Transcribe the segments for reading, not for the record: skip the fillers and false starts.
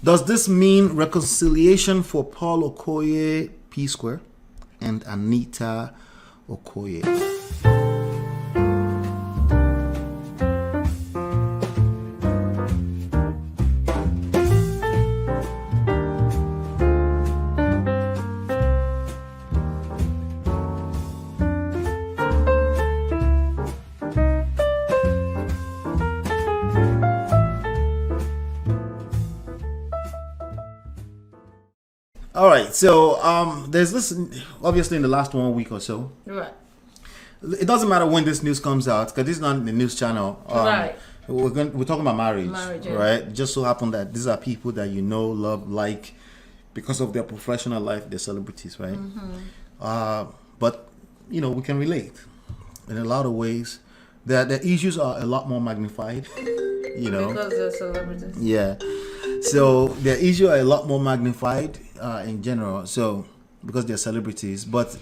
Does this mean reconciliation for Paul Okoye P Square and Anita Okoye? All right, so there's this, obviously in the last 1 week or so. Right. It doesn't matter when this news comes out because this is not the news channel. Right. We're talking about marriage, Yeah. right? Just so happen that these are people that you know, love, like, because of their professional life, they're celebrities, right? But you know, we can relate in a lot of ways. The issues are a lot more magnified, you know, Because they're celebrities. yeah. So their issues are a lot more magnified in general. So because they're celebrities, but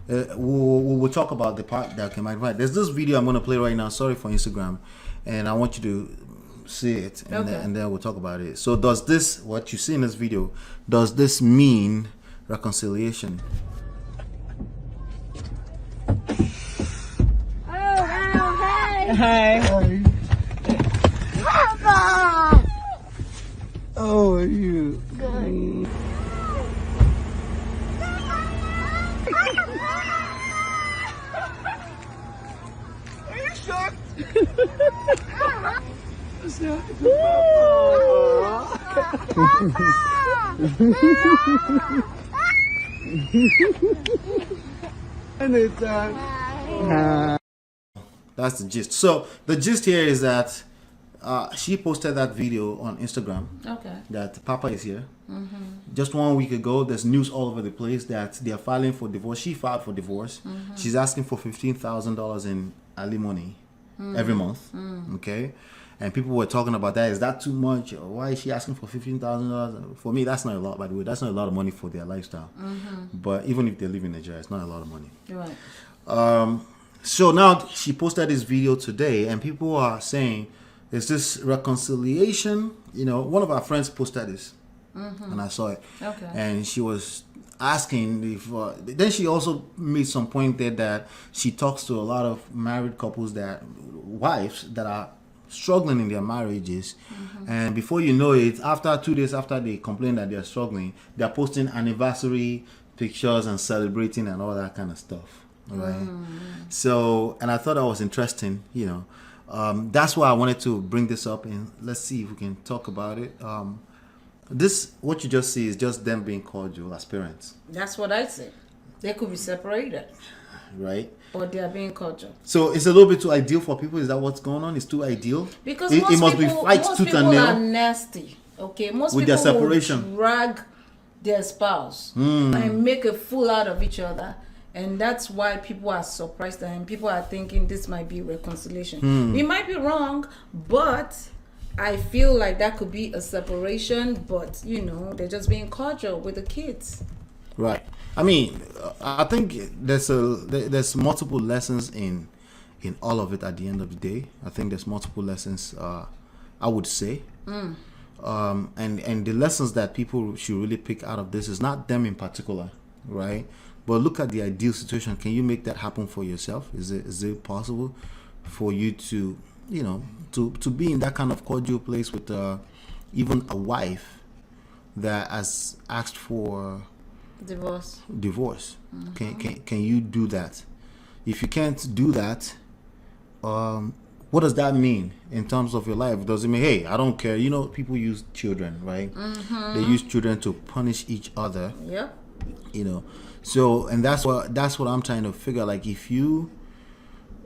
we'll talk about the part that can magnify. There's this video I'm going to play right now. Sorry for Instagram, and I want you to see it, and, Okay. and then we'll talk about it. So does this, what you see in this video, does this mean reconciliation? Hi. Papa! How are you? Good. Are you shocked? Anita. That's the gist. So the gist here is that she posted that video on Instagram. Okay. That Papa is here. Just 1 week ago, there's news all over the place that they are filing for divorce. She filed for divorce. She's asking for $15,000 in alimony every month. Okay, and people were talking about that. Is that too much? Or why is she asking for $15,000? For me, that's not a lot. By the way, that's not a lot of money for their lifestyle. But even if they live in Nigeria, it's not a lot of money. Right. So now she posted this video today, and people are saying, "Is this reconciliation?" You know, one of our friends posted this, and I saw it. Okay. And she was asking if. Then she also made some point there that she talks to a lot of married couples, that wives that are struggling in their marriages, and before you know it, after 2 days after they complain that they're struggling, they're posting anniversary pictures and celebrating and all that kind of stuff. Right. So, and I thought that was interesting, you know. That's why I wanted to bring this up, and let's see if we can talk about it. This, what you just see, is just them being cordial as parents, That's what I say. They could be separated, right? or they are being cordial. So it's a little bit too ideal for people. Is that what's going on? It's too ideal Because it most must people, be fight most tooth people and are nail nasty. Okay, most with people their separation. will drag their spouse and make a fool out of each other, and that's why people are surprised and people are thinking this might be reconciliation. We might be wrong, but I feel like that could be a separation. But you know, they're just being cordial with the kids. Right. I mean, I think there's multiple lessons in all of it. At the end of the day, I think there's multiple lessons. I would say, and the lessons that people should really pick out of this is not them in particular, right? But look at the ideal situation. Can you make that happen for yourself? Is it possible for you to, you know, to be in that kind of cordial place with even a wife that has asked for divorce? Can you do that? If you can't do that, what does that mean in terms of your life? Does it mean, hey, I don't care? You know, people use children, right? They use children to punish each other. Yep. You know, so, and that's what I'm trying to figure. Like, if you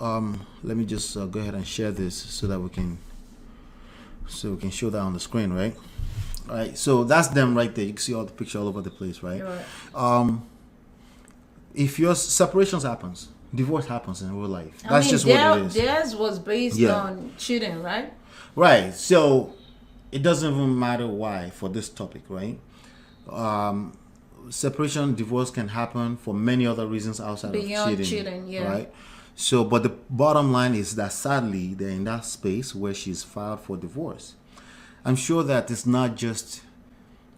let me just go ahead and share this so that we can show that on the screen, right? All right, so that's them right there. You can see all the picture all over the place, right? Right. If your separations happens, divorce happens in real life. That's just what it is. Theirs was based on cheating, right? Right. So it doesn't even matter why for this topic, right? Separation, divorce can happen for many other reasons outside Beyond of cheating, yeah. Right. So, but the bottom line is that sadly they're in that space where she's filed for divorce. I'm sure that it's not just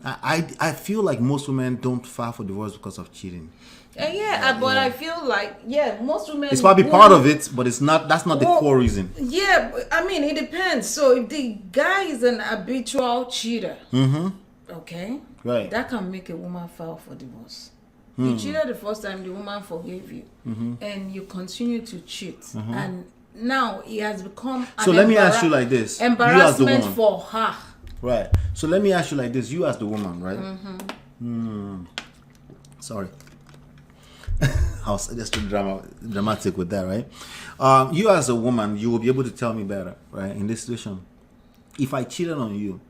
I feel like most women don't file for divorce because of cheating. But I feel like most women. It's probably part of it, but it's not. That's not the core reason. Yeah, I mean it depends. So if the guy is an habitual cheater, okay, right, that can make a woman file for divorce. You cheated the first time, the woman forgave you, and you continue to cheat, and now it has become. So let me ask you like this: embarrassment for her. Right. So let me ask you like this: you as the woman, right? Sorry. I was just dramatic with that, right? You as a woman, you will be able to tell me better, right? In this situation, if I cheated on you,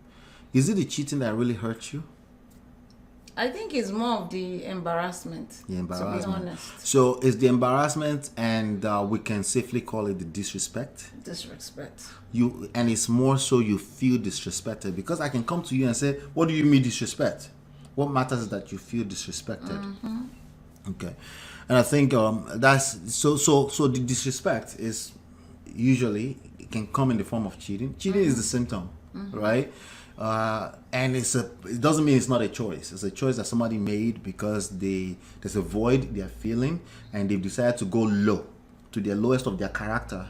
is it the cheating that really hurts you? I think it's more of the embarrassment. The embarrassment. To be honest. So it's the embarrassment, and we can safely call it the disrespect. Disrespect. And it's more so you feel disrespected, because I can come to you and say, "What do you mean disrespect?" What matters is that you feel disrespected. Okay, and I think that's so. The disrespect is usually, it can come in the form of cheating. Cheating is the symptom, right? And it doesn't mean it's not a choice. It's a choice that somebody made because there's a void they are feeling, and they've decided to go low, to their lowest of their character,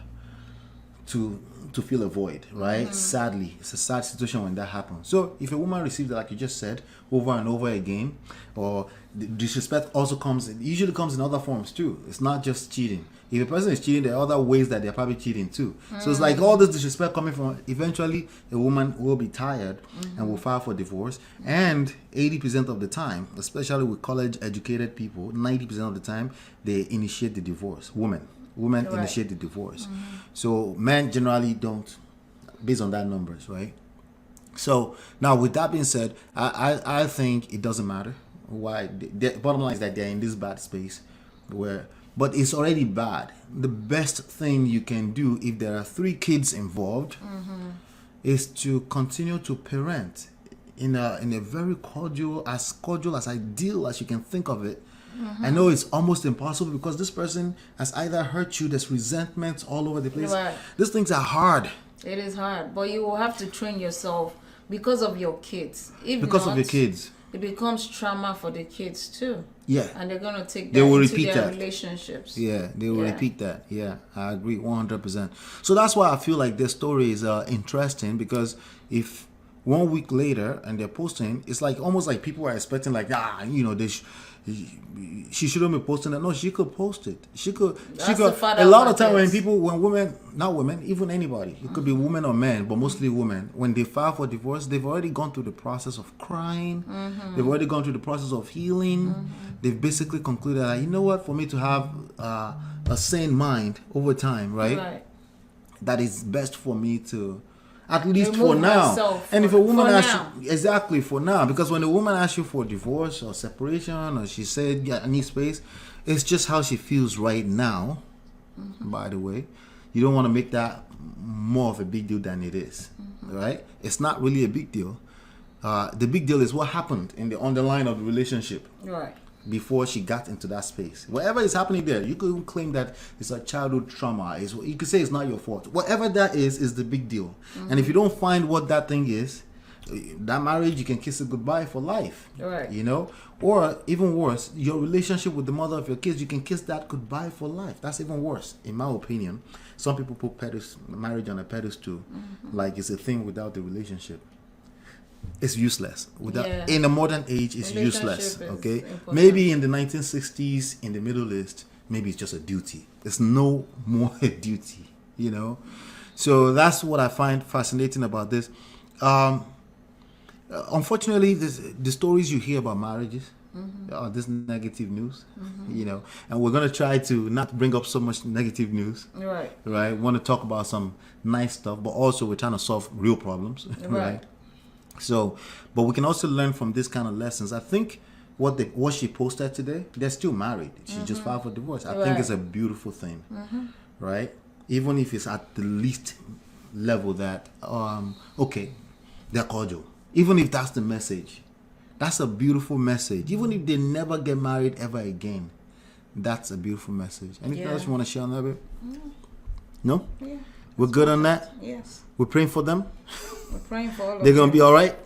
to fill a void, right? Sadly, it's a sad situation when that happens. So if a woman receives that, like you just said, over and over again, or the disrespect also usually comes in other forms too. It's not just cheating. If a person is cheating, there are other ways that they're probably cheating too. So it's like all this disrespect coming from, eventually a woman will be tired and will file for divorce. And 80% of the time, especially with college educated people, 90% of the time, they initiate the divorce. Women initiate the divorce. So men generally don't, based on that numbers, right? So now, with that being said, I think it doesn't matter why. The bottom line is that they're in this bad space but it's already bad. The best thing you can do if there are 3 kids involved is to continue to parent in a very cordial as ideal as you can think of it. I know it's almost impossible because this person has either hurt you. There's resentment all over the place. Right. These things are hard. It is hard, but you will have to train yourself because of your kids. Because of your kids, it becomes trauma for the kids too. Yeah, and they're gonna take that into their relationships. Yeah, they will repeat that. Yeah, I agree 100%. So that's why I feel like this story is interesting, because if 1 week later and they're posting, it's like almost like people are expecting like, she shouldn't be posting it. No, she could post it. She could. A lot of time when women, not women, even anybody, it could be women or men, but mostly women, when they file for divorce, they've already gone through the process of crying. They've already gone through the process of healing. They've basically concluded that, you know what, for me to have a sane mind over time, right? That is best for me to, at least for now. And if a woman asks you, exactly, for now, because when a woman asks you for divorce or separation, or she said, I need space, it's just how she feels right now. By the way, you don't want to make that more of a big deal than it is, right? It's not really a big deal. The big deal is what happened in the underlying of the relationship, right? Before she got into that space. Whatever is happening there, you could even claim that it's a childhood trauma. You could say it's not your fault. Whatever that is the big deal. And if you don't find what that thing is, that marriage, you can kiss it goodbye for life. Right. You know? Or even worse, your relationship with the mother of your kids, you can kiss that goodbye for life. That's even worse, in my opinion. Some people put marriage on a pedestal, like it's a thing without the relationship. It's useless. In the modern age, it's useless. Okay, important. Maybe in the 1960s in the Middle East, maybe it's just a duty. It's no more a duty, you know. So that's what I find fascinating about this. Unfortunately, the stories you hear about marriages are this negative news, you know, and we're gonna try to not bring up so much negative news. Right. We want to talk about some nice stuff, but also we're trying to solve real problems. Right. So, but we can also learn from this kind of lessons. I think what she posted today, they're still married. She just filed for divorce. I think it's a beautiful thing, right? Even if it's at the least level that, they're cordial. Even if that's the message, that's a beautiful message. Even if they never get married ever again, that's a beautiful message. Anything else you want to share on that bit? No? Yeah. We're good on that? Yes. We're praying for them? We're praying for all of them. They're going to be all right?